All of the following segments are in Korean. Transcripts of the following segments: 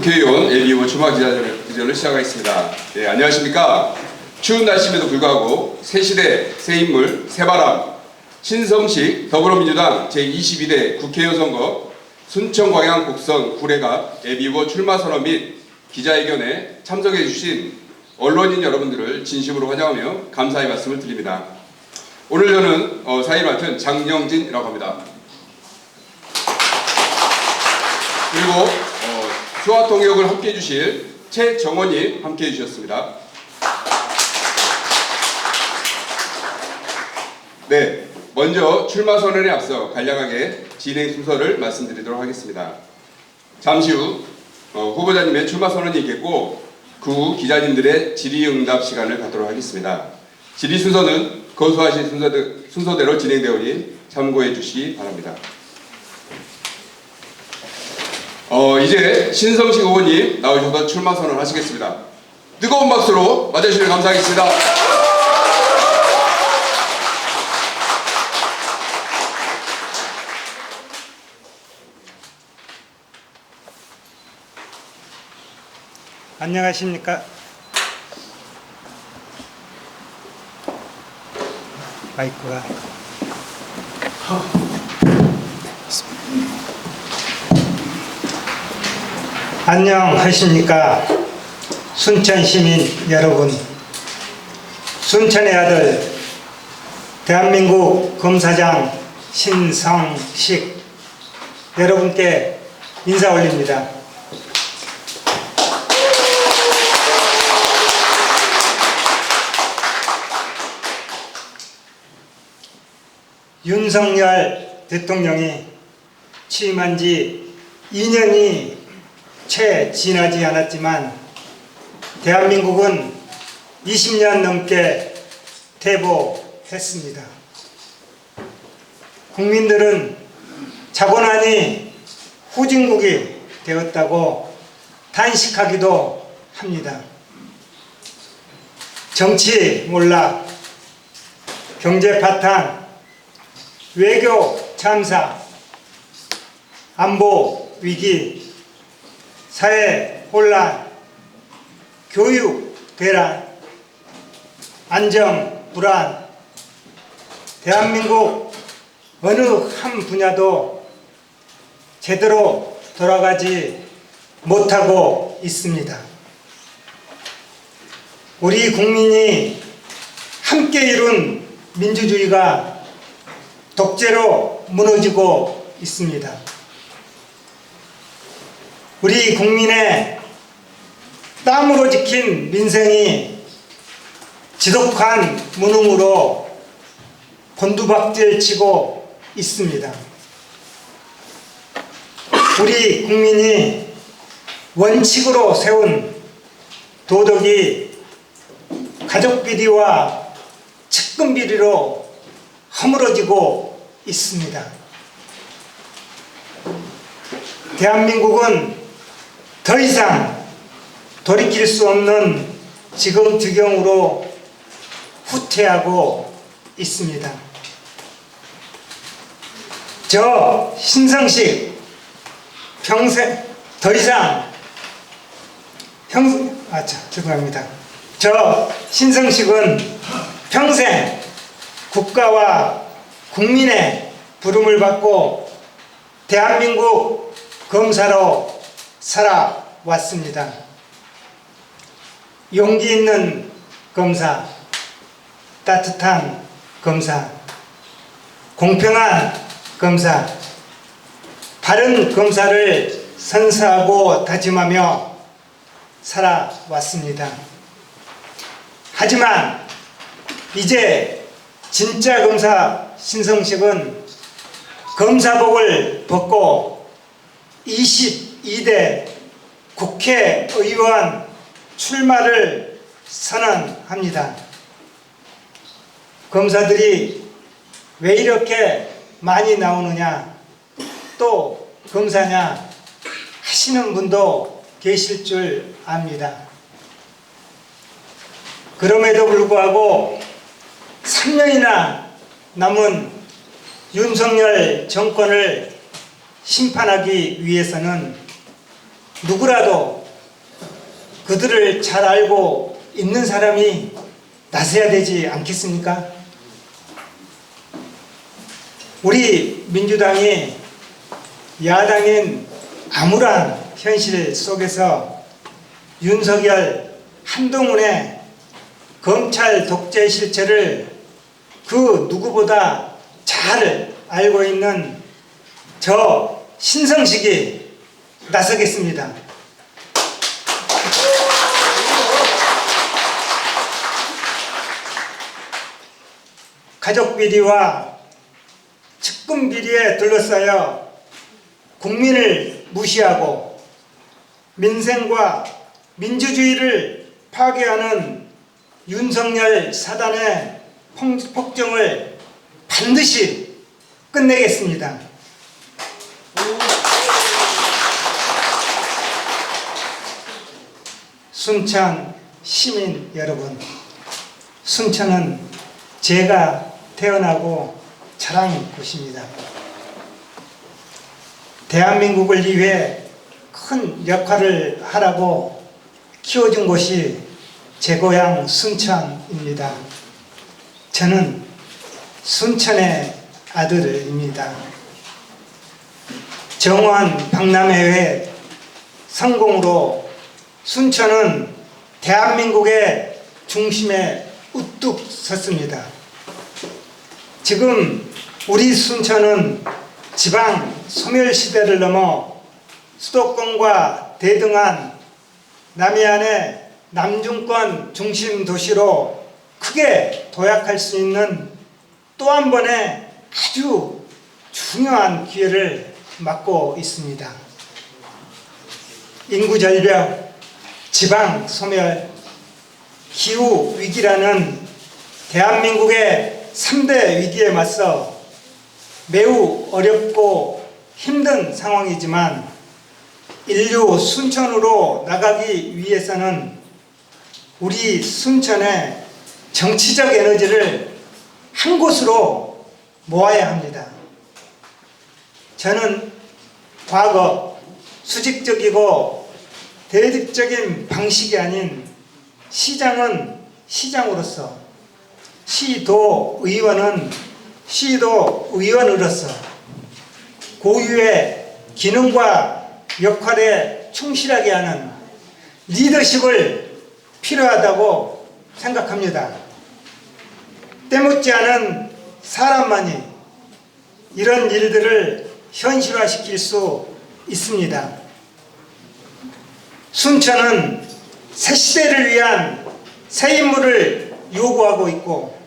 국회의원 예비후보 출마 기자회견을 시작하겠습니다. 네, 안녕하십니까. 추운 날씨임에도 불구하고 새시대, 새인물, 새바람, 신성식 더불어민주당 제22대 국회의원 선거 순천광양 곡성 구례갑 예비후보 출마 선언 및 기자회견에 참석해 주신 언론인 여러분들을 진심으로 환영하며 감사의 말씀을 드립니다. 오늘 저는 사회를 맡은 장영진이라고 합니다. 그리고 수화통역을 함께해 주실 최정원님 함께해 주셨습니다. 네, 먼저 출마 선언에 앞서 간략하게 진행 순서를 말씀드리도록 하겠습니다. 잠시 후 후보자님의 출마 선언이 있겠고 그 후 기자님들의 질의응답 시간을 갖도록 하겠습니다. 질의 순서는 거수하신 순서대로 진행되오니 참고해 주시기 바랍니다. 이제 신성식 의원님 나오셔서 출마 선언하시겠습니다. 뜨거운 박수로 맞아주시면 감사하겠습니다. 안녕하십니까. 마이크가 안녕하십니까. 순천 시민 여러분, 순천의 아들 대한민국 검사장 신성식 여러분께 인사 올립니다. 윤석열 대통령이 취임한 지 2년이 채 지나지 않았지만 대한민국은 20년 넘게 퇴보했습니다. 국민들은 자고나니 후진국이 되었다고 단식하기도 합니다. 정치 몰락, 경제 파탄, 외교 참사, 안보 위기, 사회 혼란, 교육 대란, 안정 불안, 대한민국 어느 한 분야도 제대로 돌아가지 못하고 있습니다. 우리 국민이 함께 이룬 민주주의가 독재로 무너지고 있습니다. 우리 국민의 땀으로 지킨 민생이 지독한 무능으로 곤두박질치고 있습니다. 우리 국민이 원칙으로 세운 도덕이 가족 비리와 측근 비리로 허물어지고 있습니다. 대한민국은 더 이상 돌이킬 수 없는 지금 지경으로 후퇴하고 있습니다. 저 신성식 평생 더 이상 죄송합니다. 저 신성식은 평생 국가와 국민의 부름을 받고 대한민국 검사로 살아왔습니다. 용기 있는 검사, 따뜻한 검사, 공평한 검사, 바른 검사를 선사하고 다짐하며 살아왔습니다. 하지만 이제 진짜 검사 신성식은 검사복을 벗고 22대 국회의원 출마를 선언합니다. 검사들이 왜 이렇게 많이 나오느냐, 또 검사냐 하시는 분도 계실 줄 압니다. 그럼에도 불구하고 3년이나 남은 윤석열 정권을 심판하기 위해서는 누구라도 그들을 잘 알고 있는 사람이 나서야 되지 않겠습니까? 우리 민주당이 야당인 암울한 현실 속에서 윤석열, 한동훈의 검찰 독재 실체를 그 누구보다 잘 알고 있는 저 신성식이 나서겠습니다. 가족 비리와 측근 비리에 둘러싸여 국민을 무시하고 민생과 민주주의를 파괴하는 윤석열 사단의 폭정을 반드시 끝내겠습니다. 순천 시민 여러분, 순천은 제가 태어나고 자란 곳입니다. 대한민국을 위해 큰 역할을 하라고 키워준 곳이 제 고향 순천입니다. 저는 순천의 아들입니다. 정원 박람회의 성공으로 순천은 대한민국의 중심에 우뚝 섰습니다. 지금 우리 순천은 지방 소멸시대를 넘어 수도권과 대등한 남해안의 남중권 중심 도시로 크게 도약할 수 있는 또 한 번의 아주 중요한 기회를 맞고 있습니다. 인구 절벽, 지방 소멸, 기후 위기라는 대한민국의 3대 위기에 맞서 매우 어렵고 힘든 상황이지만 인류 순천으로 나가기 위해서는 우리 순천의 정치적 에너지를 한 곳으로 모아야 합니다. 저는 과거 수직적이고 대립적인 방식이 아닌 시장은 시장으로서, 시도의원은 시도의원으로서 고유의 기능과 역할에 충실하게 하는 리더십을 필요하다고 생각합니다. 때묻지 않은 사람만이 이런 일들을 현실화시킬 수 있습니다. 순천은 새 시대를 위한 새 인물을 요구하고 있고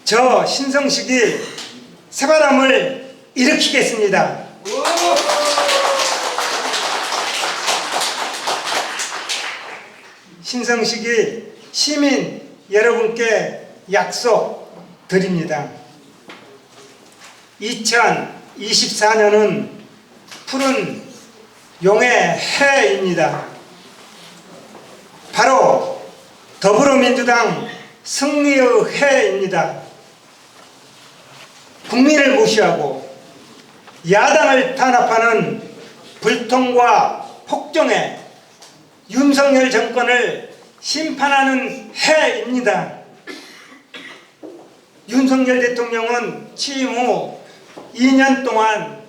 저 신성식이 새바람을 일으키겠습니다. 신성식이 시민 여러분께 약속드립니다. 2024년은 푸른 용의 해입니다. 바로 더불어민주당 승리의 해입니다. 국민을 무시하고 야당을 탄압하는 불통과 폭정에 윤석열 정권을 심판하는 해입니다. 윤석열 대통령은 취임 후 2년 동안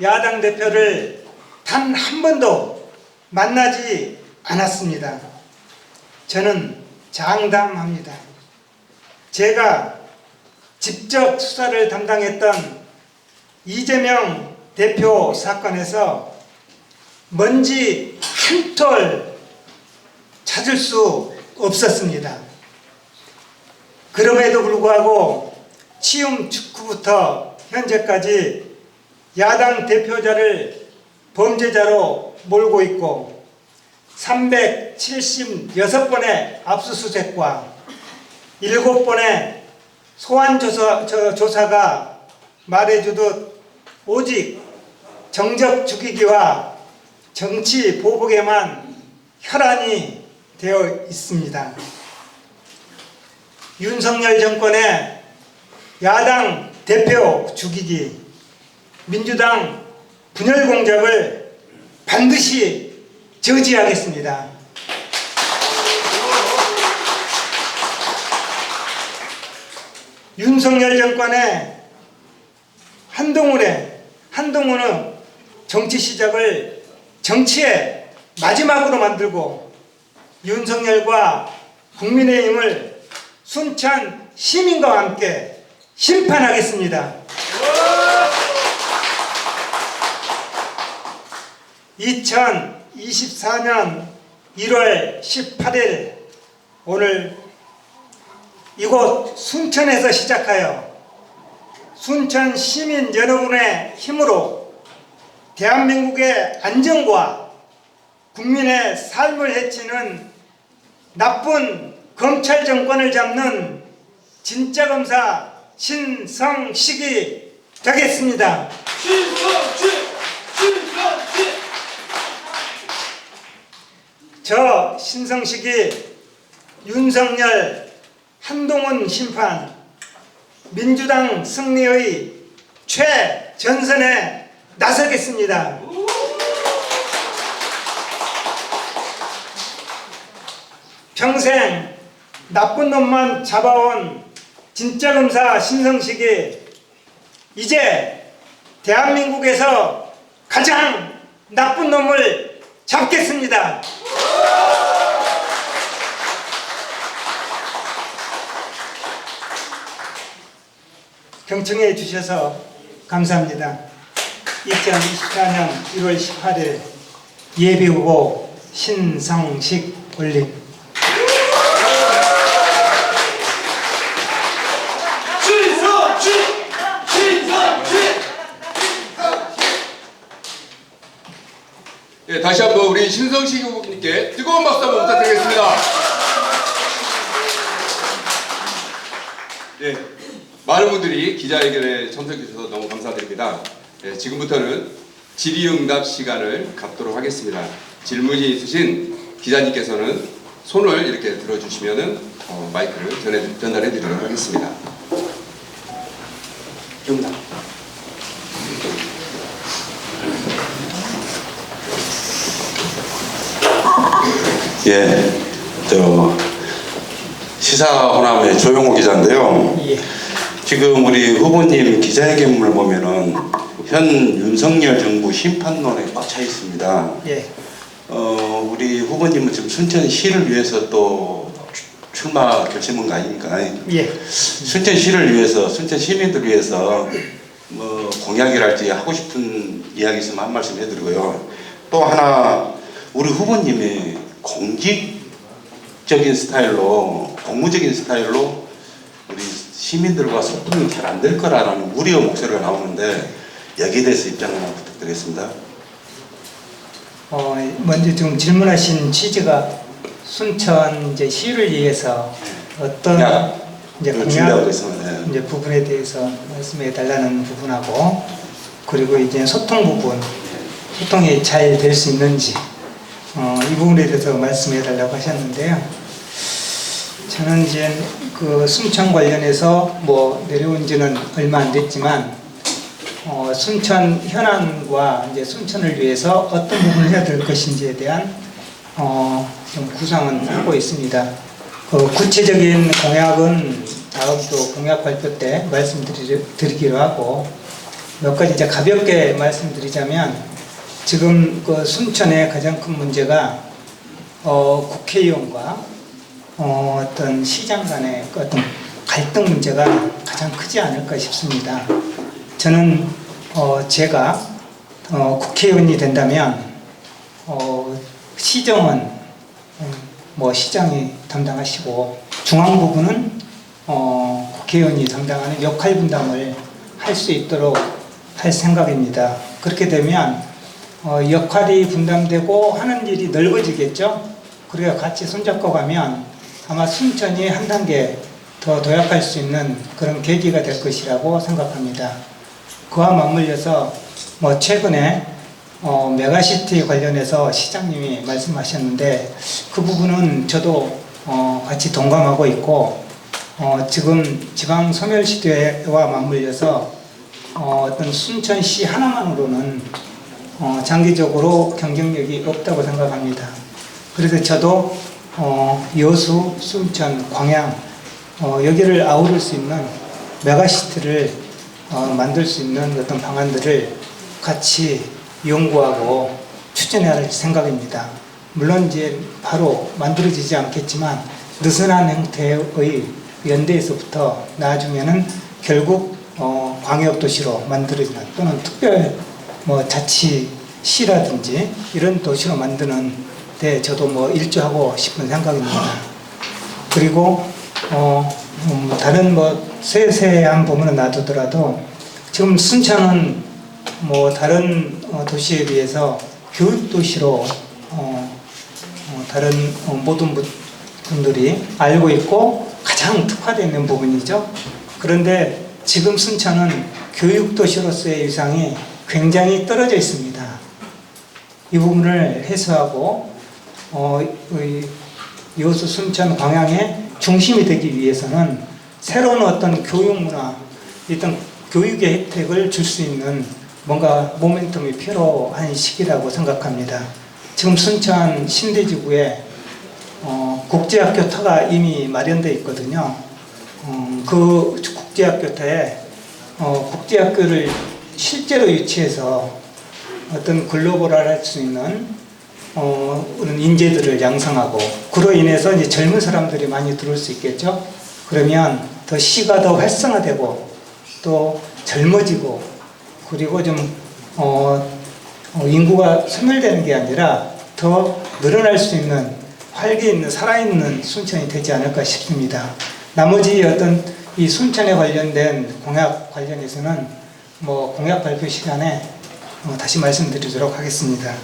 야당 대표를 단 한 번도 만나지 않았습니다. 저는 장담합니다. 제가 직접 수사를 담당했던 이재명 대표 사건에서 먼지 한 톨 찾을 수 없었습니다. 그럼에도 불구하고 취임 직후부터 현재까지 야당 대표자를 범죄자로 몰고 있고 376번의 압수수색과 7번의 소환조사가 말해주듯 오직 정적 죽이기와 정치 보복에만 혈안이 되어 있습니다. 윤석열 정권의 야당 대표 죽이기, 민주당 분열 공작을 반드시 저지하겠습니다. 윤석열 정권의 한동훈의 정치 시작을 정치의 마지막으로 만들고 윤석열과 국민의힘을 순천 시민과 함께 심판하겠습니다. 2024년 1월 18일 오늘 이곳 순천에서 시작하여 순천 시민 여러분의 힘으로 대한민국의 안정과 국민의 삶을 해치는 나쁜 검찰 정권을 잡는 진짜검사 신성식이 되겠습니다. 신성식! 저 신성식이 윤석열, 한동훈 심판, 민주당 승리의 최전선에 나서겠습니다. 평생 나쁜 놈만 잡아온 진짜검사 신성식이 이제 대한민국에서 가장 나쁜 놈을 잡겠습니다. 경청해 주셔서 감사합니다. 2024년 1월 18일 예비후보 신성식 올림. 예, 다시 한번 우리 신성식 후보님께 뜨거운 박수 한번 부탁드리겠습니다. 예, 많은 분들이 기자회견에 참석해 주셔서 너무 감사드립니다. 예, 지금부터는 질의응답 시간을 갖도록 하겠습니다. 질문이 있으신 기자님께서는 손을 이렇게 들어주시면은 마이크를 전달해 드리도록 하겠습니다. 응답. 예, 시사호남의 조용호 기자인데요. 예. 지금 우리 후보님 기자회견문을 보면은 현 윤석열 정부 심판론에 꽉 차 있습니다. 예. 우리 후보님은 지금 순천시를 위해서 또 출마 결심한 거 아닙니까? 예. 순천시를 위해서, 순천 시민들 위해서 뭐 공약이랄지 하고 싶은 이야기 있으면 한 말씀 해드리고요. 또 하나 우리 후보님이 공직적인 스타일로, 공무적인 스타일로 우리 시민들과 소통이 잘 안 될 거라는 우려 목소리가 나오는데 여기에 대해서 입장 하나 부탁드리겠습니다. 먼저 좀 질문하신 취지가 순천 이제 시를 위해서 어떤 이제 공약 이제 부분에 대해서 말씀해 달라는 부분하고 그리고 이제 소통 부분, 소통이 잘 될 수 있는지 이 부분에 대해서 말씀해 달라고 하셨는데요. 저는 이제 그 순천 관련해서 뭐 내려온 지는 얼마 안 됐지만 순천 현안과 이제 순천을 위해서 어떤 부분을 해야 될 것인지에 대한 좀 구상은 하고 있습니다. 구체적인 공약은 다음 또 공약 발표 때 말씀드리기로 하고 몇 가지 이제 가볍게 말씀드리자면 지금 그 순천의 가장 큰 문제가 국회의원과 어떤 시장 간의 어떤 갈등 문제가 가장 크지 않을까 싶습니다. 저는 제가 국회의원이 된다면 시정은 뭐 시장이 담당하시고 중앙 부분은 국회의원이 담당하는 역할 분담을 할 수 있도록 할 생각입니다. 그렇게 되면 역할이 분담되고 하는 일이 넓어지겠죠. 그래야 같이 손잡고 가면 아마 순천이 한 단계 더 도약할 수 있는 그런 계기가 될 것이라고 생각합니다. 그와 맞물려서 뭐 최근에 메가시티 관련해서 시장님이 말씀하셨는데 그 부분은 저도 같이 동감하고 있고 지금 지방 소멸시대와 맞물려서 어떤 순천시 하나만으로는 장기적으로 경쟁력이 없다고 생각합니다. 그래서 저도 여수, 순천, 광양 여기를 아우를 수 있는 메가시티를 만들 수 있는 어떤 방안들을 같이 연구하고 추진해야 할 생각입니다. 물론 이제 바로 만들어지지 않겠지만 느슨한 형태의 연대에서부터 나중에는 결국 광역도시로 만들어지는 또는 특별 자치시라든지 이런 도시로 만드는 데 저도 일조하고 싶은 생각입니다. 그리고 다른 세세한 부분은 놔두더라도 지금 순천은 다른 도시에 비해서 교육도시로 다른 모든 분들이 알고 있고 가장 특화되어 있는 부분이죠. 그런데 지금 순천은 교육도시로서의 위상이 굉장히 떨어져 있습니다. 이 부분을 해소하고 여수, 순천, 광양의 중심이 되기 위해서는 새로운 어떤 교육 문화, 일단 교육의 혜택을 줄 수 있는 뭔가 모멘텀이 필요한 시기라고 생각합니다. 지금 순천 신대지구에 국제학교 터가 이미 마련되어 있거든요. 그 국제학교 터에 국제학교를 실제로 유치해서 어떤 글로벌화할 수 있는 그런 인재들을 양성하고 그로 인해서 이제 젊은 사람들이 많이 들어올 수 있겠죠. 그러면 더 시가 더 활성화되고 또 젊어지고 그리고 좀 인구가 소멸되는 게 아니라 더 늘어날 수 있는 활기 있는 살아있는 순천이 되지 않을까 싶습니다. 나머지 어떤 이 순천에 관련된 공약 관련해서는 공약 발표 시간에 다시 말씀드리도록 하겠습니다.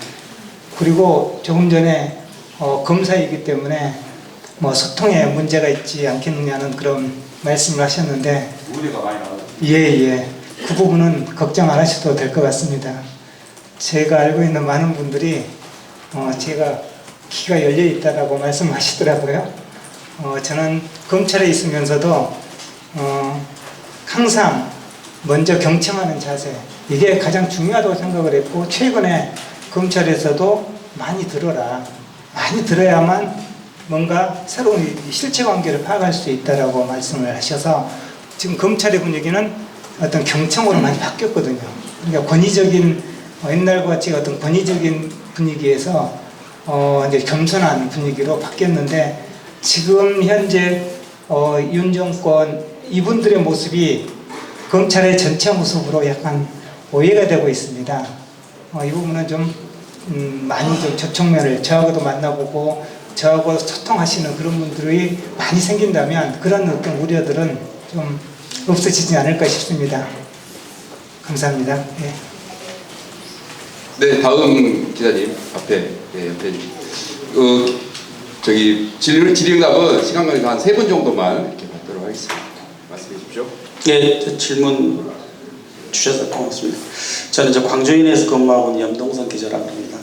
그리고 조금 전에 검사이기 때문에 소통에 문제가 있지 않겠느냐는 그런 말씀을 하셨는데 우려가 많이 나와요. 예. 그 부분은 걱정 안 하셔도 될 것 같습니다. 제가 알고 있는 많은 분들이 제가 귀가 열려 있다라고 말씀하시더라고요. 저는 검찰에 있으면서도 항상 먼저 경청하는 자세 이게 가장 중요하다고 생각을 했고 최근에 검찰에서도 많이 들어라. 많이 들어야만 뭔가 새로운 실체관계를 파악할 수 있다라고 말씀을 하셔서 지금 검찰의 분위기는 어떤 경청으로 많이 바뀌었거든요. 그러니까 권위적인 옛날과 같이 어떤 권위적인 분위기에서 이제 겸손한 분위기로 바뀌었는데 지금 현재 윤 정권 이분들의 모습이 검찰의 전체 모습으로 약간 오해가 되고 있습니다. 이 부분은 좀 많이 좀 접촉면을 저하고도 만나보고 저하고 소통하시는 그런 분들이 많이 생긴다면 그런 어떤 우려들은 좀 없어지지 않을까 싶습니다. 감사합니다. 네, 다음 기자님 앞에 옆에 질의응답은 시간 관계상 한 3분 정도만 이렇게 받도록 하겠습니다. 말씀해 주십시오. 네, 질문 주셔서 고맙습니다. 저는 광주인에서 근무하고 있는 염동선 기자라고 합니다.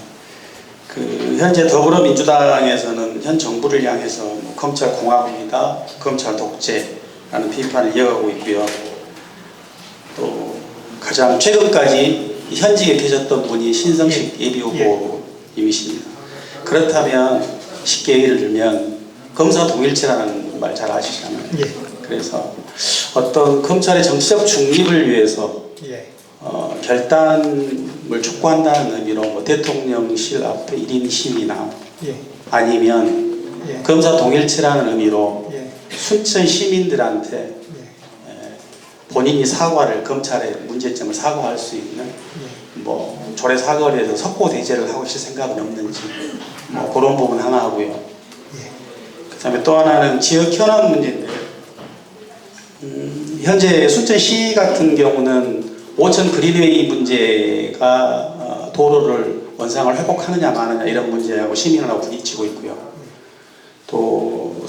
현재 더불어민주당에서는 현 정부를 향해서 검찰 공화국이다, 검찰 독재라는 비판을 이어가고 있고요. 또 가장 최근까지 현직에 계셨던 분이 신성식 예비후보님이십니다. 그렇다면 쉽게 예를 들면 검사 동일체라는 말 잘 아시잖아요. 그래서 어떤 검찰의 정치적 중립을 위해서 결단을 촉구한다는 의미로 대통령실 앞에 1인 시위나 아니면 검사 동일체라는 의미로 순천 시민들한테 본인이 사과를 검찰의 문제점을 사과할 수 있는 조례 사과를 해서 석고 대제를 하고 있을 생각은 없는지 그런 부분 하나 하고요. 그다음에 또 하나는 지역 현안 문제인데요. 현재 순천시 같은 경우는 5천 그린웨이 문제가 도로를 원상을 회복하느냐 마느냐 이런 문제하고 시민하고 부딪히고 있고요. 또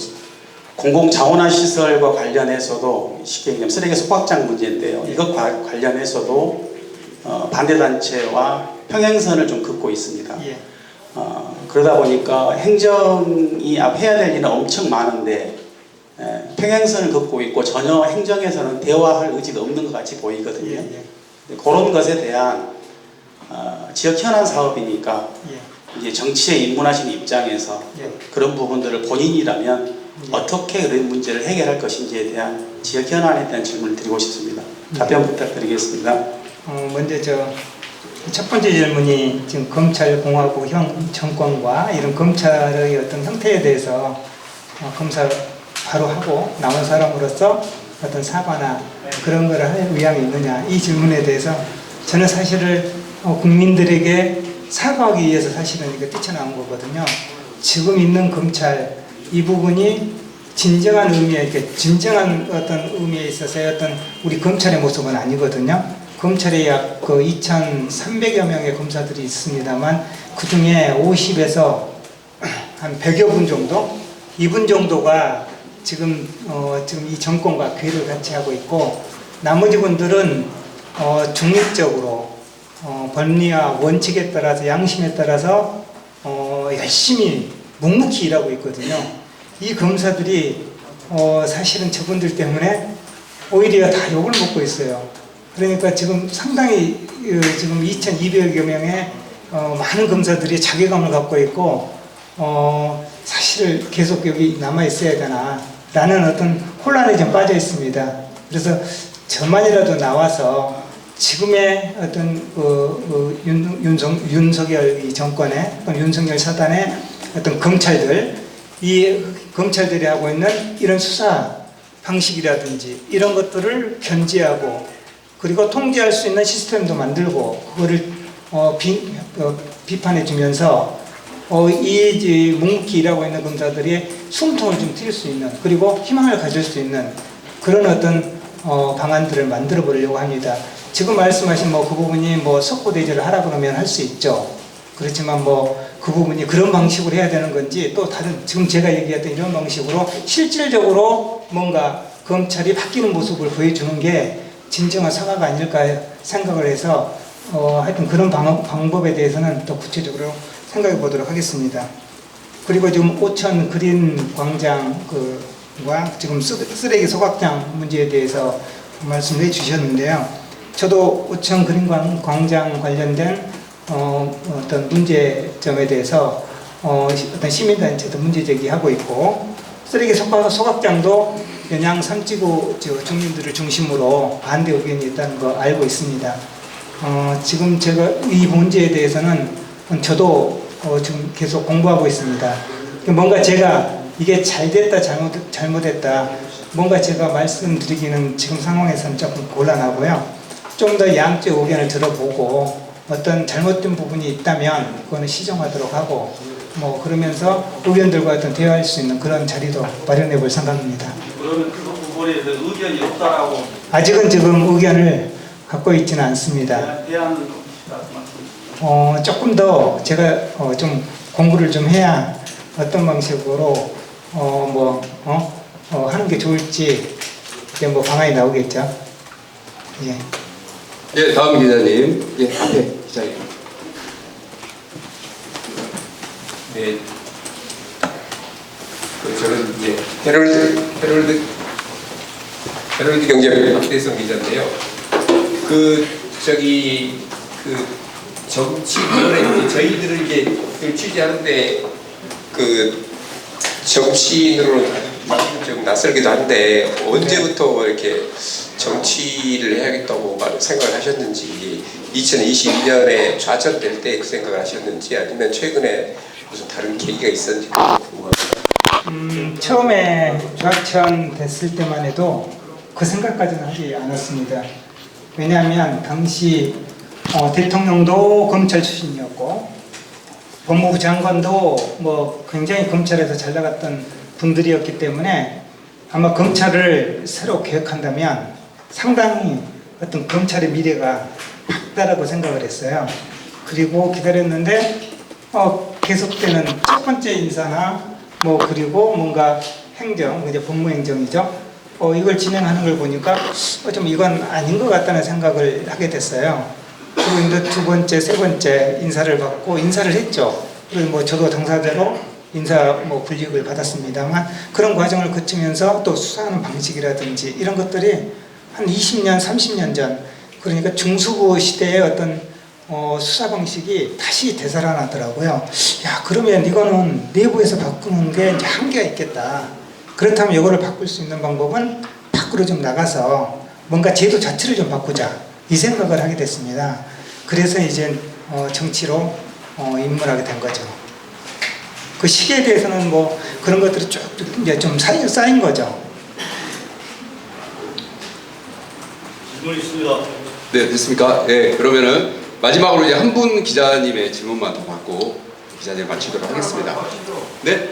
공공자원화 시설과 관련해서도 쉽게 얘기하면 쓰레기 소각장 문제인데요. 이것과 관련해서도 반대단체와 평행선을 좀 긋고 있습니다. 그러다 보니까 행정이 해야 될 일은 엄청 많은데 평행선을 긋고 있고 전혀 행정에서는 대화할 의지가 없는 것 같이 보이거든요. 그런 것에 대한 지역 현안 사업이니까 예. 이제 정치에 입문하신 입장에서 예. 그런 부분들을 본인이라면 예. 어떻게 그런 문제를 해결할 것인지에 대한 지역 현안에 대한 질문을 드리고 싶습니다. 답변 부탁드리겠습니다. 먼저 첫 번째 질문이 지금 검찰공화국형 정권과 이런 검찰의 어떤 형태에 대해서 검사 바로 하고 나온 사람으로서 어떤 사과나 그런 거를 할 의향이 있느냐 이 질문에 대해서 저는 사실을 국민들에게 사과하기 위해서 사실은 이게 뛰쳐나온 거거든요. 지금 있는 검찰 이 부분이 진정한 의미에 진정한 어떤 의미에 있어서의 어떤 우리 검찰의 모습은 아니거든요. 검찰에 약 2,300여 명의 검사들이 있습니다만 그 중에 50에서 한 100여 분 정도, 이분 정도가 지금 이 정권과 괴를 같이 하고 있고 나머지 분들은 중립적으로 법리와 원칙에 따라서 양심에 따라서 열심히 묵묵히 일하고 있거든요. 이 검사들이 사실은 저분들 때문에 오히려 다 욕을 먹고 있어요. 그러니까 지금 상당히 지금 2,200여 명의 많은 검사들이 자괴감을 갖고 있고 사실 계속 여기 남아 있어야 되나 라는 어떤 혼란에 좀 빠져 있습니다. 그래서 저만이라도 나와서 지금의 어떤 윤석열 이 정권의 윤석열 사단의 어떤 검찰들 이 검찰들이 하고 있는 이런 수사 방식이라든지 이런 것들을 견지하고 그리고 통제할 수 있는 시스템도 만들고 그거를 비판해 주면서 이 묵묵히 일하고 있는 검사들이 숨통을 좀 트일 수 있는 그리고 희망을 가질 수 있는 그런 어떤 방안들을 만들어 보려고 합니다. 지금 말씀하신 그 부분이 석고대죄를 하라 그러면 할 수 있죠. 그렇지만 그 부분이 그런 방식으로 해야 되는 건지 또 다른 지금 제가 얘기했던 이런 방식으로 실질적으로 뭔가 검찰이 바뀌는 모습을 보여주는 게 진정한 사과가 아닐까 생각을 해서 하여튼 그런 방법에 대해서는 더 구체적으로 생각해 보도록 하겠습니다. 그리고 지금 오천 그린 광장과 지금 쓰레기 소각장 문제에 대해서 말씀해 주셨는데요. 저도 오천 그린 광장 관련된 어떤 문제점에 대해서 어떤 시민단체도 문제 제기하고 있고 쓰레기 소각장도 연양 3지구 주민들을 중심으로 반대 의견이 있다는 거 알고 있습니다. 지금 제가 이 문제에 대해서는 저도 지금 계속 공부하고 있습니다. 뭔가 제가 이게 잘됐다 잘못했다 뭔가 제가 말씀드리기는 지금 상황에서는 조금 곤란하고요. 좀 더 양쪽 의견을 들어보고 어떤 잘못된 부분이 있다면 그거는 시정하도록 하고 그러면서 의견들과 어떤 대화할 수 있는 그런 자리도 마련해 볼 생각입니다. 그러면 그 부분에 대해서 의견이 없다라고 아직은 지금 의견을 갖고 있지는 않습니다. 대안은 조금 더 제가 좀 공부를 좀 해야 어떤 방식으로 하는 게 좋을지 그게 방안이 나오겠죠. 예. 예, 다음 기자님. 예, 앞에 기자님. 네. 저는 이제 헤럴드 경제 박대성 기자인데요. 정치인을 저희들은 이제 취재하는데 정치인으로 좀 낯설기도 한데 언제부터 이렇게 정치를 해야겠다고 생각을 하셨는지 2022년에 좌천될 때 그 생각을 하셨는지 아니면 최근에 무슨 다른 계기가 있었는지 궁금합니다. 처음에 좌천됐을 때만 해도 그 생각까지는 하지 않았습니다. 왜냐하면 당시 대통령도 검찰 출신이었고 법무부 장관도 굉장히 검찰에서 잘 나갔던 분들이었기 때문에 아마 검찰을 새로 개혁한다면 상당히 어떤 검찰의 미래가 밝다라고 생각을 했어요. 그리고 기다렸는데 계속되는 첫 번째 인사나 그리고 뭔가 행정, 이제 법무행정이죠. 이걸 진행하는 걸 보니까 좀 이건 아닌 것 같다는 생각을 하게 됐어요. 그리고 이제 두 번째, 세 번째 인사를 받고 인사를 했죠. 그리고 저도 당사자로 인사 불이익을 받았습니다만 그런 과정을 거치면서 또 수사하는 방식이라든지 이런 것들이 한 20년, 30년 전 그러니까 중수부 시대의 어떤 수사 방식이 다시 되살아나더라고요. 야, 그러면 이거는 내부에서 바꾸는 게 이제 한계가 있겠다. 그렇다면 이거를 바꿀 수 있는 방법은 밖으로 좀 나가서 뭔가 제도 자체를 좀 바꾸자, 이 생각을 하게 됐습니다. 그래서 이제 정치로 입문하게 된 거죠. 그 시기에 대해서는 뭐 그런 것들이 쭉 이제 좀 쌓인 거죠. 질문 있습니다. 네, 됐습니까? 예, 그러면은 마지막으로 이제 한 분 기자님의 질문만 더 받고 기자님 마치도록 하겠습니다. 네?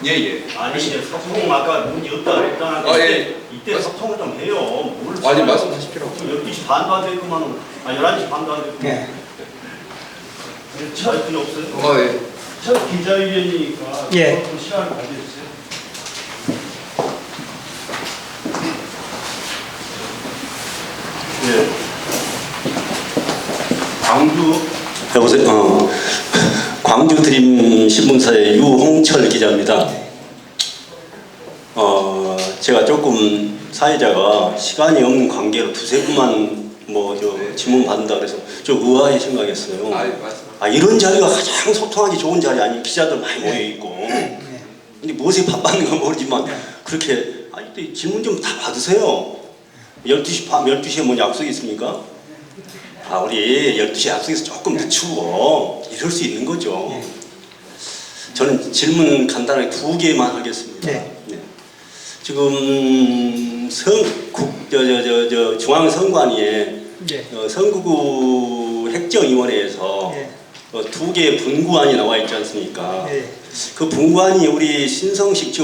예, 예. 아니 소통 아까 문제 없다 그랬잖아. 아, 예. 이때 소통을 좀 해요. 뭘 아니, 말씀하십시오. 12시 반도 안 됐구만. 11시 반도 안 됐구만. 예. 할 필요 없어요. 예. 첫 기자회견이니까 예. 좀 시간을 가져주세요. 예. 광주 여보세요. 광주 드림 신문사의 유홍철 기자입니다. 제가 조금 사회자가 시간이 없는 관계로 두세 분만 질문 받는다 그래서 좀 의아하게 생각했어요. 이런 자리가 가장 소통하기 좋은 자리 아니 기자들 많이 모여 있고. 근데 무엇에 바빠는 건 모르지만 그렇게 질문 좀 다 받으세요. 12시에 뭐 약속이 있습니까? 우리 12시에 약속해서 조금 늦추고 이럴 수 있는 거죠. 저는 질문 간단하게 2개만 하겠습니다. 네. 지금 중앙선관위에 선거구 획정위원회에서 2개의 분구안이 나와 있지 않습니까? 그 분구안이 우리 신성식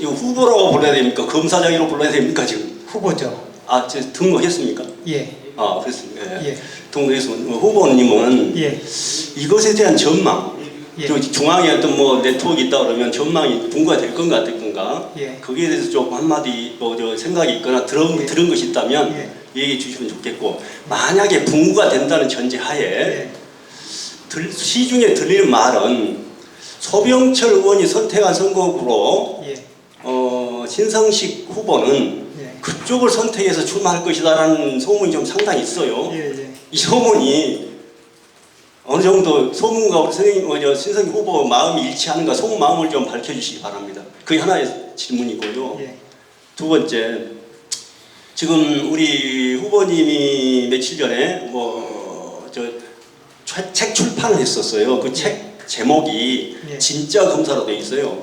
후보라고 불러야 됩니까? 검사장이라고 불러야 됩니까 지금? 후보죠. 등록했습니까? 예. 그렇습니다. 예. 등록했습니다. 후보님은 이것에 대한 전망, 중앙에 어떤 네트워크 있다 그러면 전망이 분구가 될 건 같은가? 거기에 대해서 조금 한마디 생각이 있거나 들은 것이 있다면 얘기해 주시면 좋겠고, 만약에 분구가 된다는 전제하에 시중에 들리는 말은 소병철 의원이 선택한 선거구로 신성식 후보는 그쪽을 선택해서 출마할 것이다라는 소문이 좀 상당히 있어요. 이 소문이 어느 정도 소문과 우리 선생님, 신성식 후보 마음이 일치하는가 소문 마음을 좀 밝혀주시기 바랍니다. 그게 하나의 질문이고요. 두 번째, 지금 우리 후보님이 며칠 전에 책 출판을 했었어요. 그 책 제목이 진짜 검사로 되어 있어요.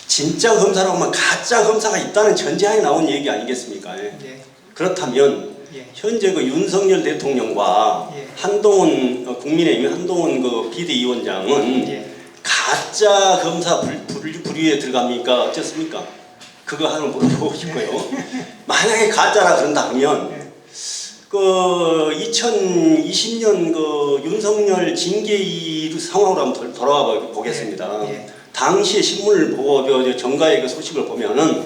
진짜 검사라고 하면 가짜 검사가 있다는 전제하에 나온 얘기 아니겠습니까? 그렇다면 현재 그 윤석열 대통령과 한동훈 국민의힘 한동훈 비대위원장은 가짜 검사 부류에 들어갑니까? 어떻습니까? 그거 하나 물어보고 싶고요. 만약에 가짜라 그런다 하면 2020년 윤석열 징계 상황으로 한번 돌아가 보겠습니다. 당시에 신문을 보고 정가의 그 소식을 보면은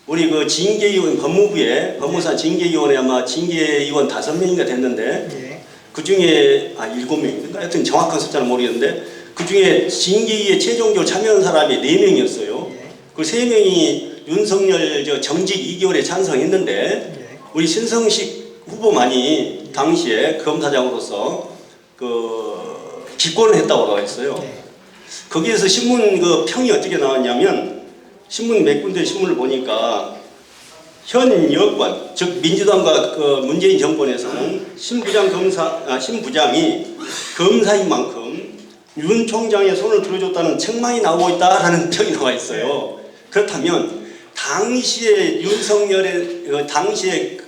우리 징계위원 법무부에 법무사 징계위원회 아마 징계위원 5명인가 됐는데 그 중에 7명인가 하여튼 정확한 숫자는 모르겠는데 그 중에 징계위에 최종적으로 참여한 사람이 4명이었어요. 그 3명이 윤석열 정직 2개월에 찬성했는데 우리 신성식 후보만이 당시에 검사장으로서 기권을 했다고 했어요. 거기에서 신문 평이 어떻게 나왔냐면 신문 몇 군데 신문을 보니까 현 여권 즉 민주당과 문재인 정권에서는 신부장이 검사인 만큼 윤 총장의 손을 들어줬다는 책망이 나오고 있다라는 평이 나와 있어요. 그렇다면 당시에 당시에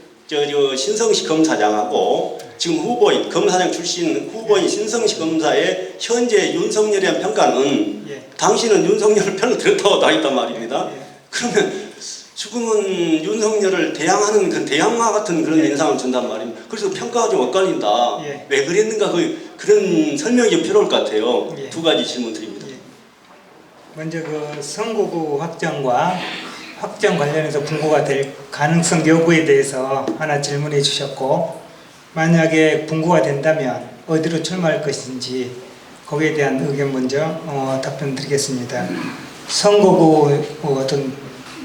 신성식 검사장하고 지금 후보인 검사장 출신 후보인 신성식 검사의 현재 윤석열에 대한 평가는 당신은 윤석열을 편을 들었다고 나있단 말입니다. 그러면 지금은 윤석열을 대항하는 대항마 같은 그런 인상을 준단 말입니다. 그래서 평가가 좀 엇갈린다. 왜 그랬는가 그런 설명이 좀 필요할 것 같아요. 2가지 질문 드립니다. 먼저 선거구 확정 관련해서 분구가 될 가능성 여부에 대해서 하나 질문해 주셨고, 만약에 분구가 된다면 어디로 출마할 것인지 거기에 대한 의견 먼저 답변 드리겠습니다. 선거구 어떤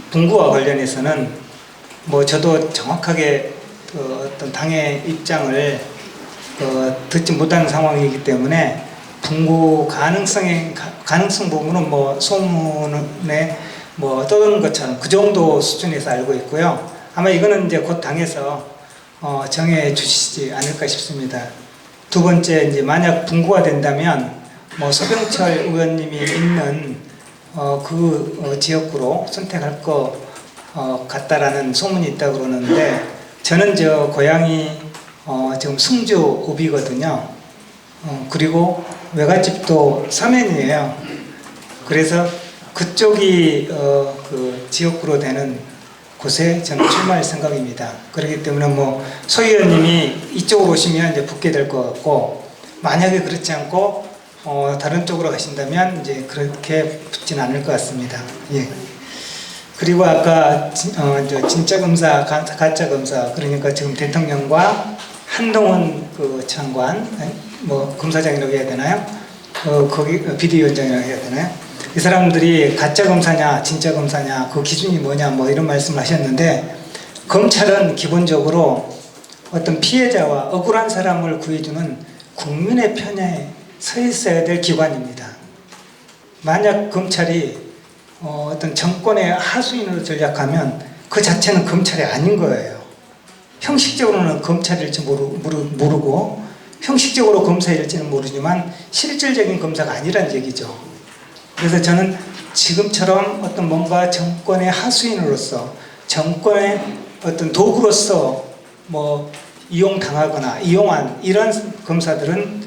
분구와 관련해서는 저도 정확하게 어떤 당의 입장을 듣지 못하는 상황이기 때문에 분고 가능성 부분은 뭐 소문에 뭐 떠도는 것처럼 그 정도 수준에서 알고 있고요. 아마 이거는 이제 곧 당에서 정해 주시지 않을까 싶습니다. 두 번째, 이제 만약 분고가 된다면 뭐 서병철 의원님이 있는 그 지역구로 선택할 것 같다라는 소문이 있다고 그러는데, 저는 저 고향이 지금 승주읍이거든요. 그리고 외갓집도 서면이에요. 그래서 그쪽이 그 지역구로 되는 곳에 저는 출마할 생각입니다. 그렇기 때문에 뭐 소 의원님이 이쪽으로 오시면 이제 붙게 될 것 같고, 만약에 그렇지 않고 다른 쪽으로 가신다면 이제 그렇게 붙지는 않을 것 같습니다. 예. 그리고 아까 진짜 검사, 가짜 검사, 그러니까 지금 대통령과 한동훈 그 장관, 뭐 검사장이라고 해야 되나요? 거기 비대위원장이라고 해야 되나요? 이 사람들이 가짜 검사냐, 진짜 검사냐, 그 기준이 뭐냐, 뭐 이런 말씀을 하셨는데, 검찰은 기본적으로 어떤 피해자와 억울한 사람을 구해주는 국민의 편에 서 있어야 될 기관입니다. 만약 검찰이 어떤 정권의 하수인으로 전략하면 그 자체는 검찰이 아닌 거예요. 형식적으로는 검찰일지 모르고 형식적으로 검사일지는 모르지만 실질적인 검사가 아니란 얘기죠. 그래서 저는 지금처럼 어떤 뭔가 정권의 하수인으로서, 정권의 어떤 도구로서 뭐 이용당하거나 이용한 이런 검사들은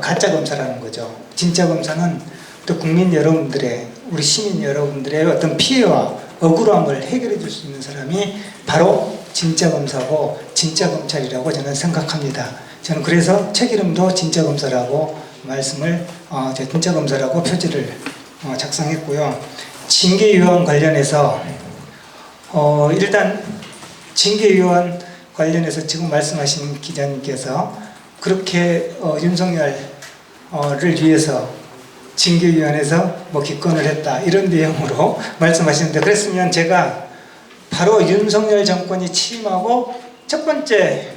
가짜 검사라는 거죠. 진짜 검사는 또 국민 여러분들의, 우리 시민 여러분들의 어떤 피해와 억울함을 해결해 줄 수 있는 사람이 바로 진짜 검사고 진짜 검찰이라고 저는 생각합니다. 저는 그래서 책 이름도 진짜 검사라고 말씀을 진짜 검사라고 표지를 작성했고요. 징계위원 관련해서 일단 징계위원 관련해서 지금 말씀하신 기자님께서 그렇게 윤석열을 위해서 징계위원회에서 뭐 기권을 했다 이런 내용으로 말씀하시는데, 그랬으면 제가 바로 윤석열 정권이 취임하고 첫 번째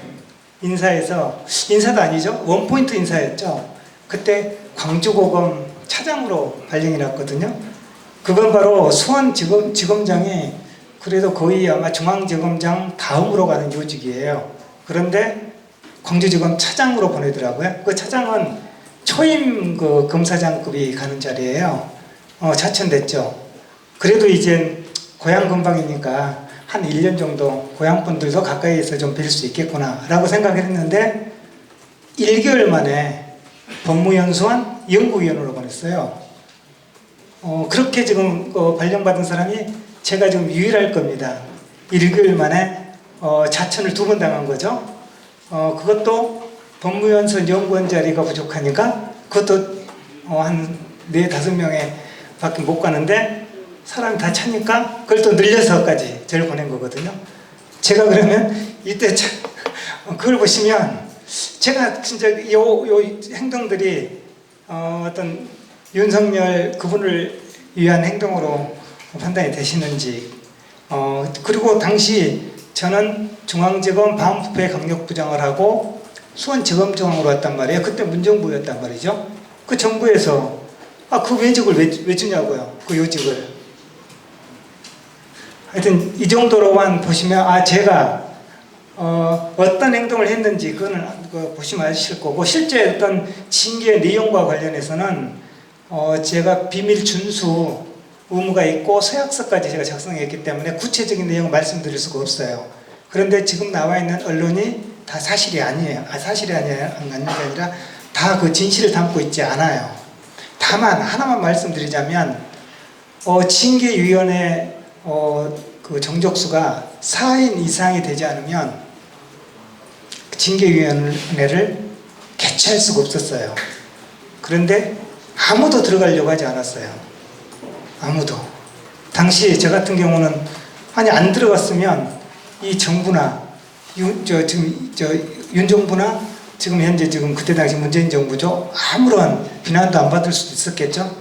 인사도 아니죠, 원포인트 인사였죠. 그때 광주고검 차장으로 발령이 났거든요. 그건 바로 수원지검장이 그래도 거의 아마 중앙지검장 다음으로 가는 요직이에요. 그런데 광주지검 차장으로 보내더라고요. 그 차장은 초임 그 검사장급이 가는 자리예요. 자천됐죠. 그래도 이제 고향 근방이니까 한 1년 정도 고향 분들도 가까이에서 좀 뵐 수 있겠구나 라고 생각했는데 1개월 만에 법무연수원 연구위원으로 보냈어요. 그렇게 지금 발령받은 사람이 제가 지금 유일할 겁니다. 1개월 만에 자천을 2번 당한 거죠. 그것도 법무연수원 연구원 자리가 부족하니까 그것도 한 4-5명에 밖에 못 가는데 사람이 다 차니까 그걸 또 늘려서까지 저를 보낸 거거든요. 제가 그러면 이때 그걸 보시면 제가 진짜 요 행동들이 어떤 윤석열 그분을 위한 행동으로 판단이 되시는지, 그리고 당시 저는 중앙지검 반부패 강력부장을 하고 수원지검장으로 왔단 말이에요. 그때 문정부였단 말이죠. 그 정부에서 그 외직을 왜 주냐고요. 그 요직을. 하여튼 이 정도로만 보시면 제가 어떤 행동을 했는지 그거는 보시면 아실 거고, 실제 어떤 징계 내용과 관련해서는 제가 비밀 준수 의무가 있고 서약서까지 제가 작성했기 때문에 구체적인 내용을 말씀드릴 수가 없어요. 그런데 지금 나와 있는 언론이 다 사실이 아니에요. 사실이 아니라 다 그 진실을 담고 있지 않아요. 다만 하나만 말씀드리자면 징계위원회 그 정족수가 4인 이상이 되지 않으면 징계위원회를 개최할 수가 없었어요. 그런데 아무도 들어가려고 하지 않았어요. 아무도. 당시 저 같은 경우는 안 들어갔으면 이 정부나 윤 정부나 지금 현재 그때 당시 문재인 정부죠, 아무런 비난도 안 받을 수도 있었겠죠.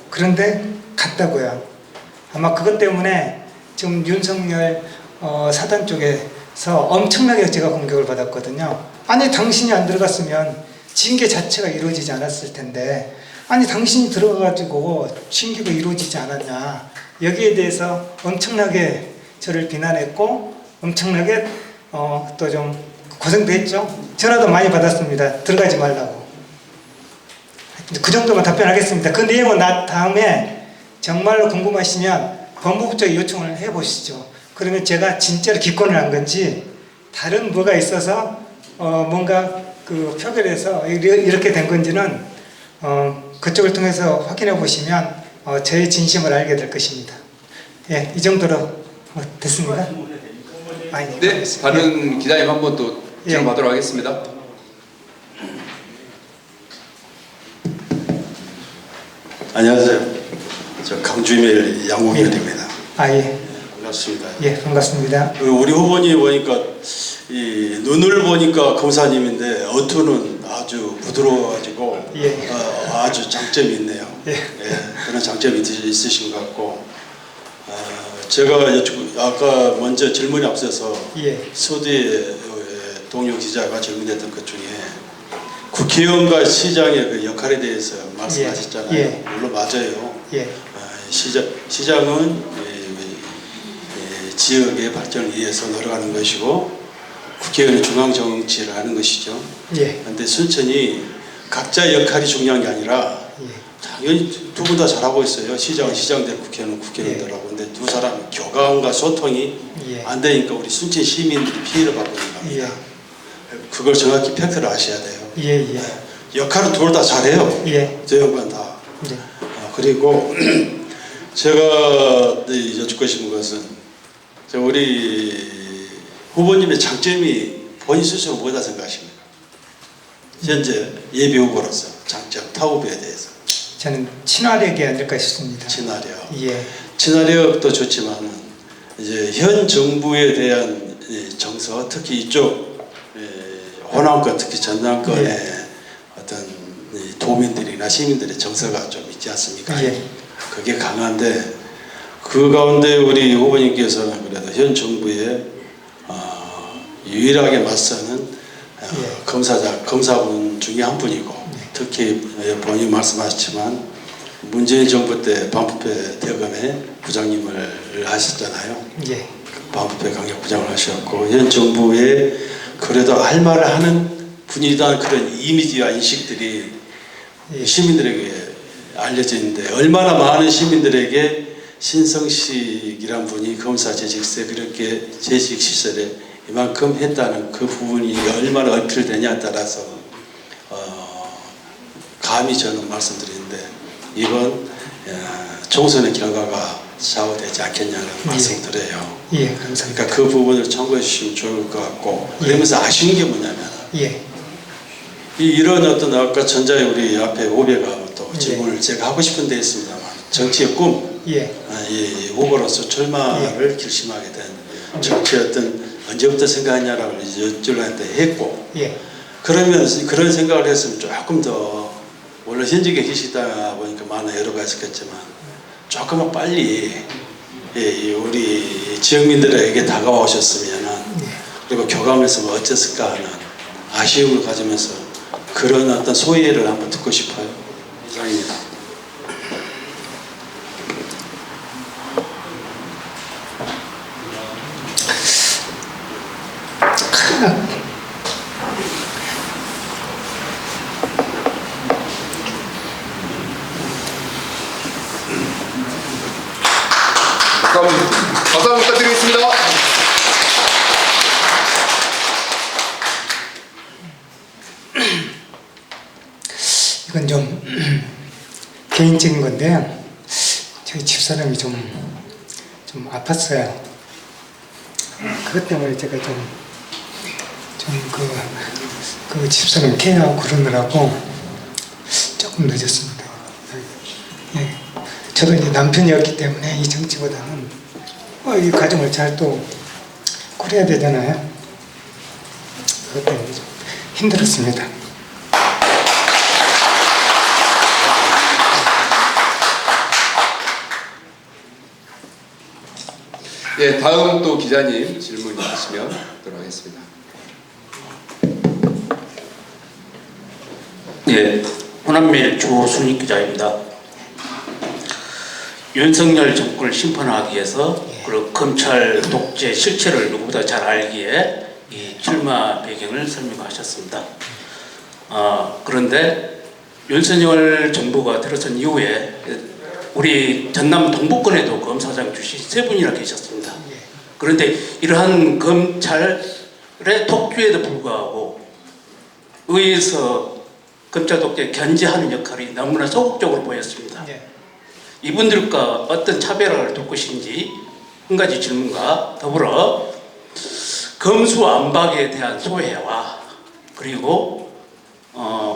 그런데 갔다고요. 아마 그것 때문에 지금 윤석열 사단 쪽에서 엄청나게 제가 공격을 받았거든요. 아니 당신이 안 들어갔으면 징계 자체가 이루어지지 않았을 텐데 아니 당신이 들어가가지고 징계가 이루어지지 않았냐. 여기에 대해서 엄청나게 저를 비난했고 엄청나게 또 좀 고생도 했죠. 전화도 많이 받았습니다. 들어가지 말라고. 그 정도만 답변하겠습니다. 그 내용은 다음에 정말로 궁금하시면 법무부처에 요청을 해보시죠. 그러면 제가 진짜로 기권을 한 건지 다른 뭐가 있어서 뭔가 그 표결해서 이렇게 된 건지는 그쪽을 통해서 확인해 보시면 저의 진심을 알게 될 것입니다. 예, 이 정도로 됐습니까? 아니, 네, 다른 기자님 한 번 또 질문 받도록 하겠습니다. 안녕하세요. 저 강주밀 양국일입니다. 아, 예. 반갑습니다. 예, 반갑습니다. 우리 후보님 보니까 이 눈을 보니까 검사님인데 어투는 아주 부드러워가지고 예. 아주 장점이 있네요. 예. 그런 장점이 있으신 것 같고 제가 아까 먼저 질문에 앞서서 예. 서두에 동료 기자가 질문했던 것 중에 국회의원과 시장의 그 역할에 대해서 말씀하셨잖아요. 예. 물론 맞아요. 예. 시장은 지역의 발전을 위해서 노력하는 것이고 국회의원은 중앙 정치를 하는 것이죠. 예. 그런데 순천이 각자 역할이 중요한 게 아니라 당연히 두 분 다 잘하고 있어요. 시장은 시장대로, 국회의원은 국회의원대로라고. 근데 두 사람은 교감과 소통이 예. 안 되니까 우리 순천 시민들이 피해를 받고 있는 겁니다. 예. 그걸 정확히 팩트를 아셔야 돼요. 예, 예. 역할은 둘 다 잘해요. 예. 저 양반 다. 예. 그리고 제가 여쭙고 싶은 것은 우리 후보님의 장점이 본인 스스로 뭐다 생각하십니까? 현재 예비 후보로서 장점, 타 후보에 대해서. 저는 친화력이 아닐까 싶습니다. 친화력. 예. 친화력도 좋지만은 이제 현 정부에 대한 정서, 특히 이쪽 호남권, 특히 전남권의 예. 어떤 도민들이나 시민들의 정서가 좀 있지 않습니까? 예. 그게 강한데 그 가운데 우리 후보님께서는 그래도 현 정부에 유일하게 맞서는 예. 검사분 중에 한 분이고 특히 본인 말씀하셨지만 문재인 정부 때 반부패 대검의 부장님을 하셨잖아요. 예. 반부패 강력 부장을 하셨고 현 정부에 그래도 할 말을 하는 분이라는 그런 이미지와 인식들이 예. 시민들에게 알려져 있는데 얼마나 많은 시민들에게 신성식이란 분이 검사 재직세 그렇게 재직 시설에 이만큼 했다는 그 부분이 얼마나 어필되냐에 따라서 감히 저는 말씀드리는데 이번 총선의 결과가 좌우되지 않겠냐는 말씀드려요. 예, 감사합니다. 그러니까 그 부분을 참고해 주시면 좋을 것 같고 그러면서 아쉬운 게 뭐냐면 예. 이런 어떤 아까 전자에 우리 앞에 오배가 또 질문을 제가 하고 싶은 데 있습니다만 정치의 꿈, 예. 후보로서 출마를 결심하게 된 정치의 어떤 언제부터 생각했냐라고 여쭈는데 했고 예. 그러면 그런 생각을 했으면 조금 더 물론 현직에 계시다 보니까 많은 여러가 있었겠지만 조금만 빨리 우리 지역민들에게 다가오셨으면 그리고 교감에서 어땠을까 하는 아쉬움을 가지면서 그런 어떤 소회를 한번 듣고 싶어요. 이상입니다. 그럼 박수 한번 부탁드리겠습니다. 이건 좀 개인적인 건데 저희 집사람이 좀 아팠어요. 그것 때문에 제가 그 집사람 케어하고 그러느라고 조금 늦었습니다. 예. 저도 이제 남편이었기 때문에 이 정치보다는 이 가정을 잘 또 꾸려야 되잖아요. 그것 때문에 좀 힘들었습니다. 예, 다음 또 기자님 질문 있으시면 하도록 하겠습니다. 예, 호남매일 조순익 기자입니다. 윤석열 정권을 심판하기 위해서 그리고 검찰 독재 실체를 누구보다 잘 알기에 이 출마 배경을 설명하셨습니다. 그런데 윤석열 정부가 들어선 이후에 우리 전남 동북권에도 검사장 출신 3분이나 계셨습니다. 그런데 이러한 검찰의 독주에도 불구하고 의회에서 검찰 독재 견제하는 역할이 너무나 소극적으로 보였습니다. 이분들과 어떤 차별화를 둘 것인지 한 가지 질문과 더불어 검수완박에 대한 소회와 그리고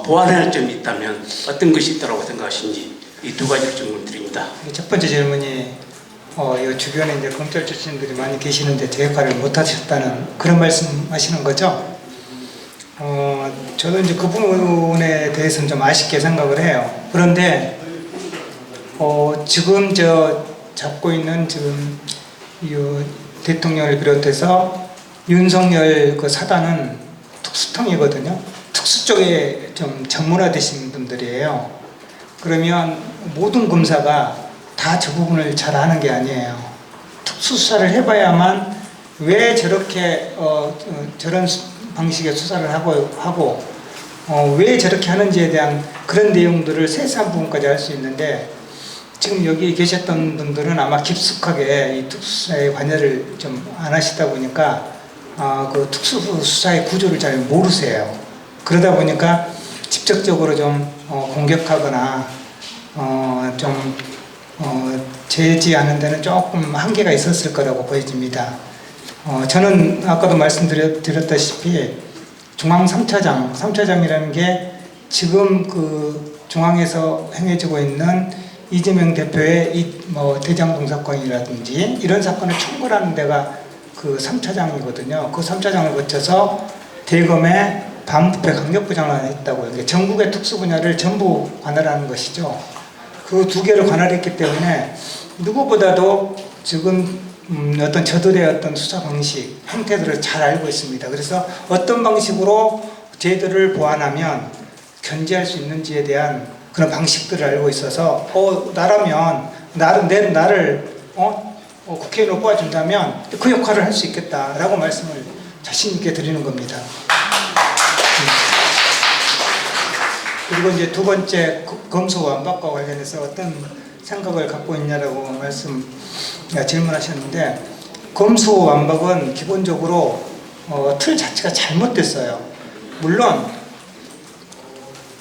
보완할 점이 있다면 어떤 것이 있다고 생각하시는지 이 두 가지를 질문 드립니다. 첫 번째 질문이 이 주변에 이제 검찰 출신들이 많이 계시는데 제 역할을 못하셨다는 그런 말씀하시는 거죠? 저도 이제 그 부분에 대해서는 좀 아쉽게 생각을 해요. 그런데 지금 잡고 있는 지금 이 대통령을 비롯해서 윤석열 그 사단은 특수통이거든요. 특수 쪽에 좀 전문화되신 분들이에요. 그러면 모든 검사가 다 저 부분을 잘 아는 게 아니에요. 특수수사를 해봐야만 왜 저렇게 저런 방식의 수사를 하고 왜 저렇게 하는지에 대한 그런 내용들을 세세한 부분까지 알 수 있는데 지금 여기 계셨던 분들은 아마 깊숙하게 이 특수수사의 관여를 좀 안 하시다 보니까 그 특수수사의 구조를 잘 모르세요. 그러다 보니까 직접적으로 좀 공격하거나 제지하는 데는 조금 한계가 있었을 거라고 보여집니다. 저는 아까도 말씀드렸다시피 중앙 3차장이라는 게 지금 그 중앙에서 행해지고 있는 이재명 대표의 대장동 사건이라든지 이런 사건을 총괄하는 데가 그 3차장이거든요. 그 3차장을 거쳐서 대검의 반부패 강력부장을 했다고요. 전국의 특수 분야를 전부 관할하는 것이죠. 그 두 개를 관할했기 때문에 누구보다도 지금 어떤 저들의 어떤 수사 방식, 형태들을 잘 알고 있습니다. 그래서 어떤 방식으로 제도를 보완하면 견제할 수 있는지에 대한 그런 방식들을 알고 있어서 나라면 나를 국회의원으로 뽑아준다면 그 역할을 할 수 있겠다라고 말씀을 자신 있게 드리는 겁니다. 그리고 이제 두 번째 검수완박과 관련해서 어떤 생각을 갖고 있냐라고 질문하셨는데 검수완박은 기본적으로 틀 자체가 잘못됐어요. 물론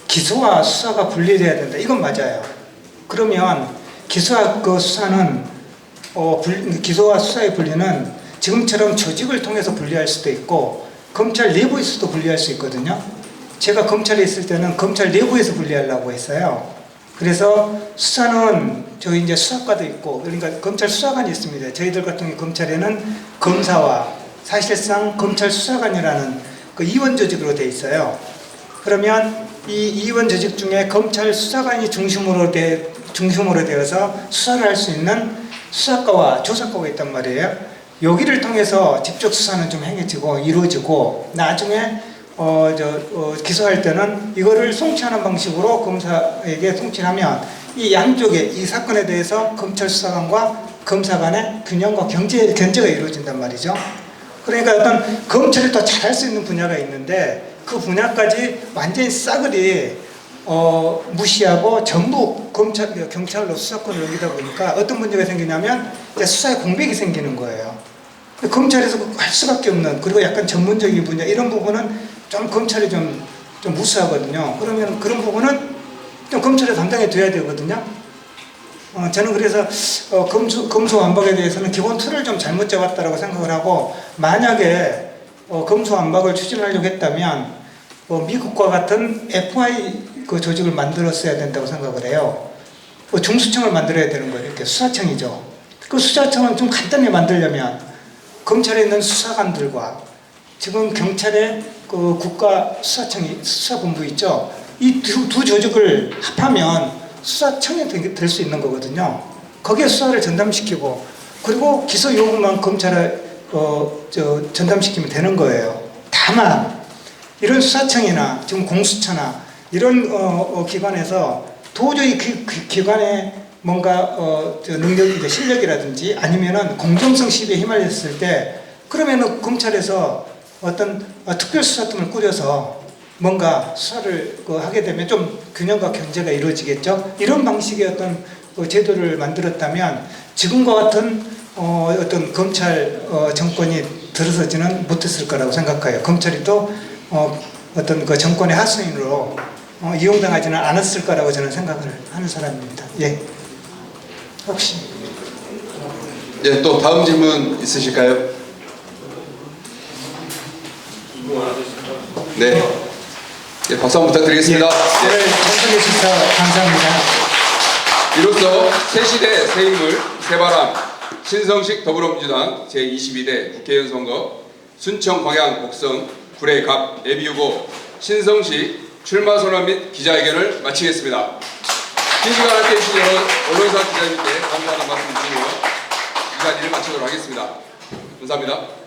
기소와 수사가 분리돼야 된다. 이건 맞아요. 그러면 기소와 수사는 기소와 수사의 분리는 지금처럼 조직을 통해서 분리할 수도 있고 검찰 내부에서도 분리할 수 있거든요. 제가 검찰에 있을 때는 검찰 내부에서 분리하려고 했어요. 그래서 수사는 저희 이제 수사과도 있고 그러니까 검찰 수사관이 있습니다. 저희들 같은 경우 검찰에는 검사와 사실상 검찰 수사관이라는 그 이원 조직으로 돼 있어요. 그러면 이 이원 조직 중에 검찰 수사관이 중심으로 되어서 수사를 할 수 있는 수사과와 조사과가 있단 말이에요. 여기를 통해서 직접 수사는 좀 이루어지고 나중에 기소할 때는 이거를 송치하는 방식으로 검사에게 송치하면 이 양쪽에 이 사건에 대해서 검찰 수사관과 검사 간의 균형과 견제가 이루어진단 말이죠. 그러니까 어떤 검찰이 더 잘할 수 있는 분야가 있는데 그 분야까지 완전히 싸그리 무시하고 전부 경찰로 수사권을 넘기다 보니까 어떤 문제가 생기냐면 이제 수사에 공백이 생기는 거예요. 검찰에서 할 수밖에 없는 그리고 약간 전문적인 분야 이런 부분은 좀 검찰이 좀 무수하거든요. 그러면 그런 부분은 좀 검찰에 담당해 둬야 되거든요. 저는 그래서 검수완박에 대해서는 기본 틀을 좀 잘못 잡았다라고 생각을 하고 만약에 검수완박을 추진하려고 했다면 미국과 같은 FI 그 조직을 만들었어야 된다고 생각을 해요. 중수청을 만들어야 되는 거예요. 이렇게 수사청이죠. 그 수사청은 좀 간단히 만들려면 검찰에 있는 수사관들과 지금 경찰의 그 수사본부 있죠. 이 두 조직을 합하면 수사청이 될 수 있는 거거든요. 거기에 수사를 전담시키고 그리고 기소 요구만 검찰에 전담시키면 되는 거예요. 다만 이런 수사청이나 지금 공수처나 이런 기관에서 도저히 그 기관의 뭔가 저 능력이 실력이라든지 아니면은 공정성 시비에 휘말렸을 때 그러면은 검찰에서 어떤 특별수사팀을 꾸려서 뭔가 수사를 하게 되면 좀 균형과 경제가 이루어지겠죠. 이런 방식의 어떤 제도를 만들었다면 지금과 같은 어떤 검찰 정권이 들어서지는 못했을 거라고 생각해요. 검찰이 또 어떤 그 정권의 하수인으로 이용당하지는 않았을 거라고 저는 생각을 하는 사람입니다. 예. 혹시 예, 또 다음 질문 있으실까요? 네. 예, 박수 한번 부탁드리겠습니다. 오늘 참석해 주셔서 감사합니다. 이로써 새시대 새인물 새바람 신성식 더불어민주당 제22대 국회의원 선거 순천 광양 곡성 구례갑 예비후보 신성식 출마 선언 및 기자회견을 마치겠습니다. 긴 시간 함께해 주신 여러 언론사 기자님께 감사하다는 말씀 드리고 이 자리를 마치도록 하겠습니다. 감사합니다.